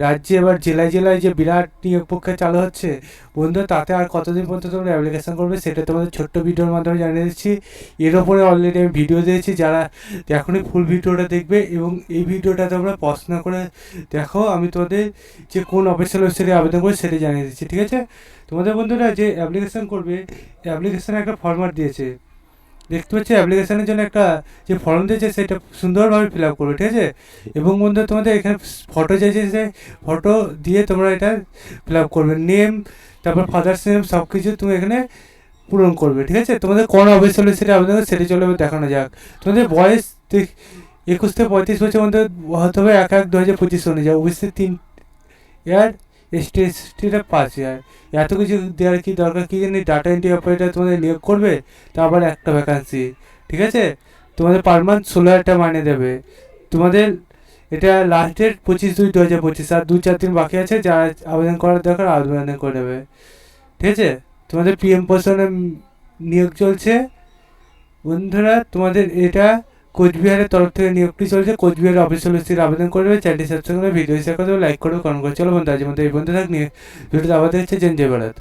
রাজ্যে এবার জেলায় জেলায় যে বিরাট নিয়োগ প্রক্রিয়া চালু হচ্ছে বন্ধু, তাতে আর কতদিন পর্যন্ত তোমরা অ্যাপ্লিকেশন করবে সেটা তোমাদের ছোট্ট ভিডিওর মাধ্যমে জানিয়ে দিচ্ছি। এর ওপরে অলরেডি আমি ভিডিও দিয়েছি, যারা এখনই ফুল ভিডিওটা দেখবে এবং এই ভিডিওটা তোমরা পছন্দ করে দেখো। আমি তোমাদের যে কোন অফিসিয়াল ওয়েবসাইটে আবেদন করে সেটা জানিয়ে দিচ্ছি, ঠিক আছে? তোমাদের বন্ধুরা যে অ্যাপ্লিকেশন করবে, অ্যাপ্লিকেশানে একটা ফরম্যাট দিয়েছে, দেখতে পাচ্ছি অ্যাপ্লিকেশানের জন্য একটা যে ফর্ম দিয়েছে সেটা সুন্দরভাবে ফিল আপ করবে, ঠিক আছে? এবং বন্ধু তোমাদের এখানে ফটো চাইছে, যে ফটো দিয়ে তোমরা এটা ফিল আপ করবে, নেম, তারপর ফাদার্স নেম, সব কিছু তুমি এখানে পূরণ করবে, ঠিক আছে? তোমাদের কোন অফিস হলে সেটা আবেদন সেটা চলে দেখানো যাক। তোমাদের বয়স 21 থেকে 35 বছর মধ্যে হতে হবে 1/1/2025 অনুযায়ী, ওবিসি 3 ইয়ার, এসটিটা 5 ইয়ার। এত কিছু দেওয়ার কি দরকার কি জানি? ডাটা এন্ট্রি অপারেটর তোমাদের নিয়োগ করবে, তারপরে একটা ভ্যাকান্সি, ঠিক আছে? তোমাদের পার মান্থ 16,000 মাইনে দেবে। তোমাদের এটা লাস্ট ডেট 25/2/2025, আর 2-4 দিন বাকি আছে। যারা আবেদন করার দরকার আবেদন করে দেবে, ঠিক আছে? তোমাদের পিএম পোষণে নিয়োগ চলছে বন্ধুরা। তোমাদের এটা কোচবিহারের তরফ থেকে নিয়োগটি চলছে। কোচবিহারের অফিসিয়াল ওয়েবসাইটে আবেদন করবে। চ্যানেলটি সাবস্ক্রাইব করে ভিডিও শেয়ার করে দেবে, লাইক করো, কমেন্ট করে। চলো বন্ধু, আজ মধ্যে এই বন্ধু থাক নিয়ে ভিডিওতে আবার দেখছে। জয় ভারত।